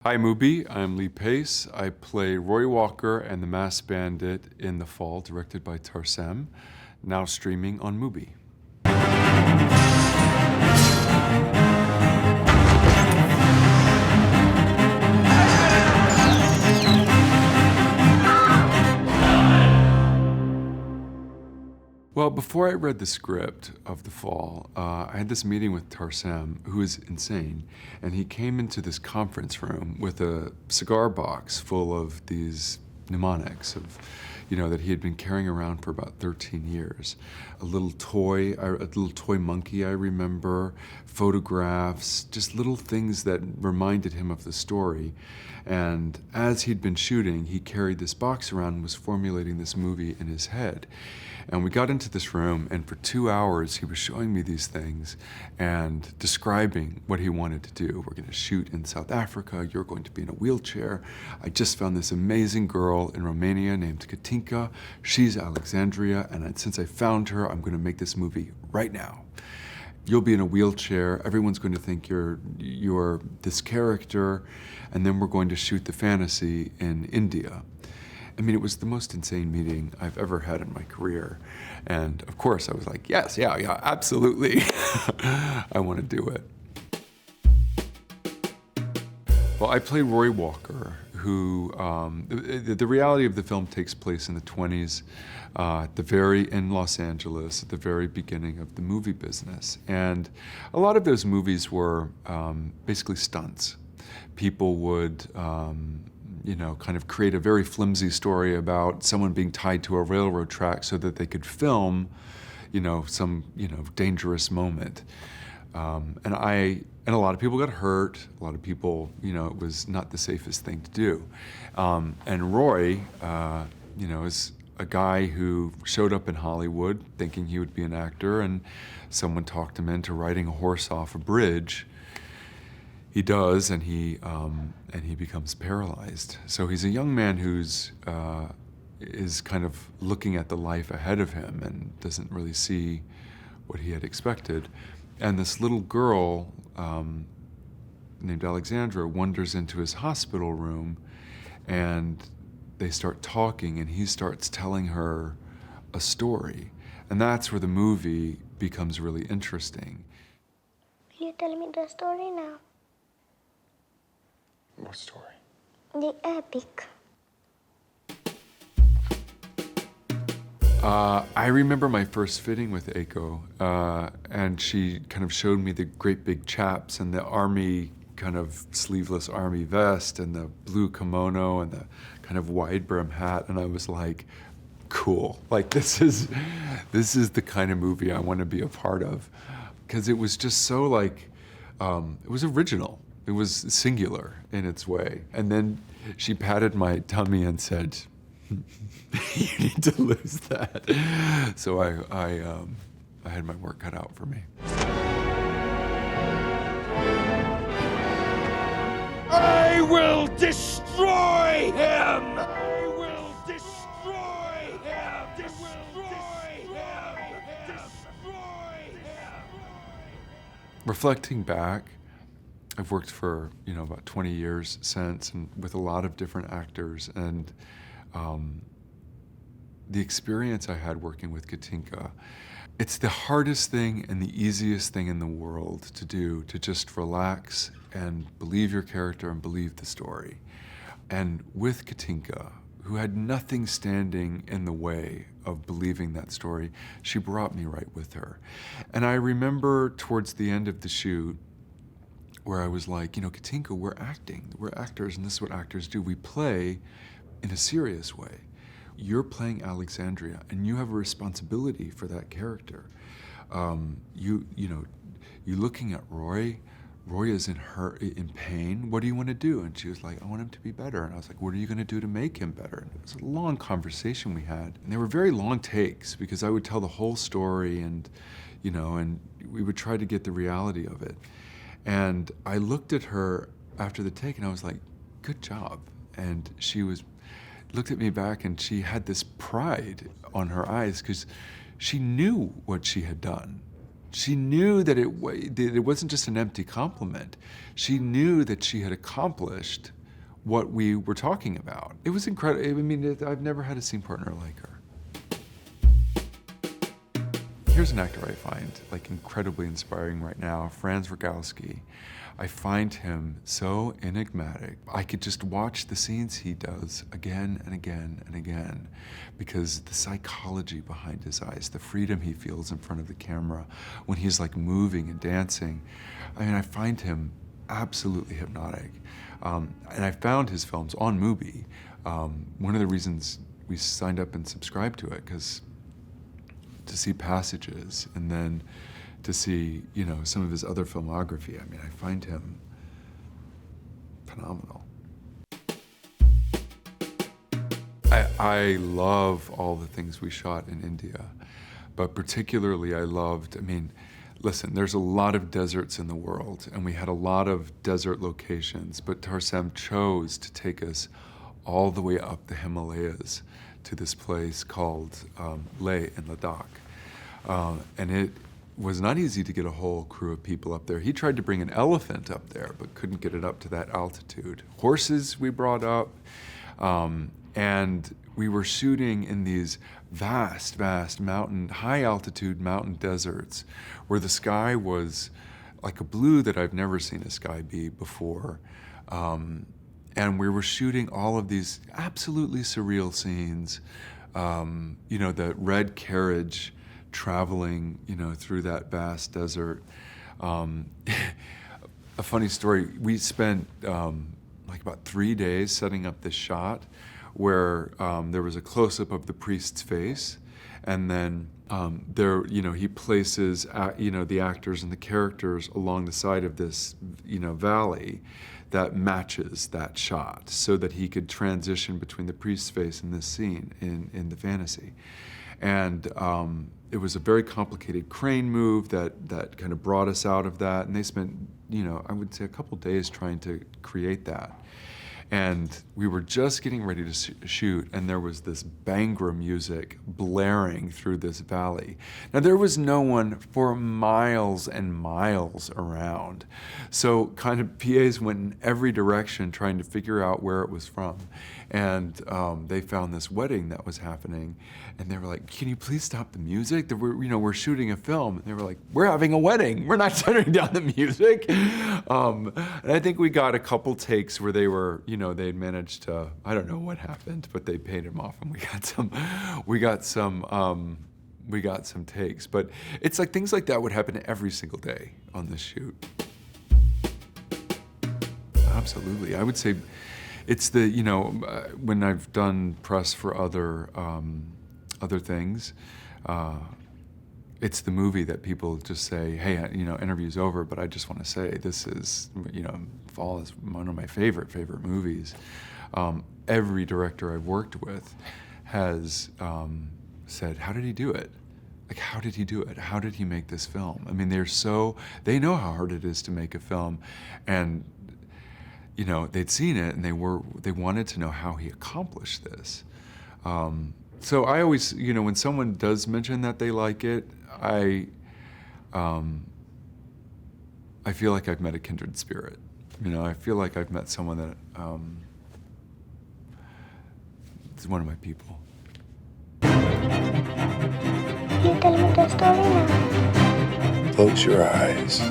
Hi, Mubi. I'm Lee Pace. I play Roy Walker and the Masked Bandit in The Fall, directed by Tarsem, now streaming on Mubi. Well, before I read the script of The Fall, I had this meeting with Tarsem, who is insane, and he came into this conference room with a cigar box full of these mnemonics that he had been carrying around for about 13 years. A little toy monkey, I remember, photographs, just little things that reminded him of the story. And as he'd been shooting, he carried this box around and was formulating this movie in his head. And we got into this room, and for 2 hours, he was showing me these things and describing what he wanted to do. We're gonna shoot in South Africa. You're going to be in a wheelchair. I just found this amazing girl in Romania named Katinka. She's Alexandria, and since I found her, I'm gonna make this movie right now. You'll be in a wheelchair. Everyone's going to think you're this character, and then we're going to shoot the fantasy in India. I mean, it was the most insane meeting I've ever had in my career. And of course, I was like, yes, yeah, absolutely. I want to do it. Well, I play Roy Walker, who, the reality of the film takes place in the 20s, in Los Angeles, at the very beginning of the movie business. And a lot of those movies were basically stunts. People would, kind of create a very flimsy story about someone being tied to a railroad track so that they could film, some, dangerous moment. And a lot of people got hurt. A lot of people, it was not the safest thing to do. And Roy, is a guy who showed up in Hollywood thinking he would be an actor, and someone talked him into riding a horse off a bridge. He does, and he becomes paralyzed. So he's a young man who's is kind of looking at the life ahead of him and doesn't really see what he had expected. And this little girl named Alexandra wanders into his hospital room, and they start talking, and he starts telling her a story. And that's where the movie becomes really interesting. Will you tell me the story now? What story? The epic. I remember my first fitting with Eiko, and she kind of showed me the great big chaps and the army, kind of sleeveless army vest and the blue kimono and the kind of wide brim hat, and I was like, cool. Like, this is the kind of movie I want to be a part of, because it was just so it was original. It was singular in its way. And then she patted my tummy and said, you need to lose that. So I had my work cut out for me. I will destroy him! I will destroy him! Destroy him! Destroy him! Reflecting back, I've worked for, about 20 years since, and with a lot of different actors, and the experience I had working with Katinka, it's the hardest thing and the easiest thing in the world to do, to just relax and believe your character and believe the story. And with Katinka, who had nothing standing in the way of believing that story, she brought me right with her. And I remember towards the end of the shoot, where I was like, Katinka, we're acting. We're actors, and this is what actors do. We play in a serious way. You're playing Alexandria, and you have a responsibility for that character. You looking at Roy. Roy is in pain. What do you want to do? And she was like, I want him to be better. And I was like, what are you going to do to make him better? And it was a long conversation we had, and they were very long takes because I would tell the whole story, and we would try to get the reality of it. And I looked at her after the take, and I was like, good job. And she looked at me back, and she had this pride on her eyes because she knew what she had done. She knew that it wasn't just an empty compliment. She knew that she had accomplished what we were talking about. It was incredible. I mean, I've never had a scene partner like her. Here's an actor I find like incredibly inspiring right now, Franz Rogowski. I find him so enigmatic. I could just watch the scenes he does again and again and again because the psychology behind his eyes, the freedom he feels in front of the camera when he's like moving and dancing. I mean, I find him absolutely hypnotic. And I found his films on Mubi. One of the reasons we signed up and subscribed to it, because to see Passages and then to see, you know, some of his other filmography. I mean, I find him phenomenal. I love all the things we shot in India, but particularly I mean, listen, there's a lot of deserts in the world, and we had a lot of desert locations, but Tarsem chose to take us all the way up the Himalayas to this place called Leh in Ladakh. And it was not easy to get a whole crew of people up there. He tried to bring an elephant up there, but couldn't get it up to that altitude. Horses we brought up, and we were shooting in these vast, vast high altitude mountain deserts where the sky was like a blue that I've never seen a sky be before. And we were shooting all of these absolutely surreal scenes. You know, the red carriage traveling, you know, through that vast desert. A funny story, we spent like about 3 days setting up this shot where there was a close-up of the priest's face, and then there, you know, he places, you know, the actors and the characters along the side of this, you know, valley that matches that shot so that he could transition between the priest's face and this scene in the fantasy. And it was a very complicated crane move that kind of brought us out of that. And they spent, you know, I would say a couple days trying to create that. And we were just getting ready to shoot, and there was this Bhangra music blaring through this valley. Now, there was no one for miles and miles around. So kind of PAs went in every direction trying to figure out where it was from. And they found this wedding that was happening, and they were like, "Can you please stop the music? We're shooting a film." And they were like, "We're having a wedding. We're not turning down the music." And I think we got a couple takes where they were, you know, they'd managed to, I don't know what happened, but they paid him off, and we got some takes. But it's like things like that would happen every single day on this shoot. Absolutely, I would say it's the, you know, when I've done press for other things, it's the movie that people just say, "Hey, you know, interview's over, but I just want to say this is, you know, Fall is one of my favorite movies." Every director I've worked with has said, "How did he do it? Like, how did he do it? How did he make this film?" I mean, they know how hard it is to make a film, and you know, they'd seen it and they wanted to know how he accomplished this. So I always, you know, when someone does mention that they like it, I feel like I've met a kindred spirit. You know, I feel like I've met someone that is one of my people. Can you tell me the story now? Close your eyes.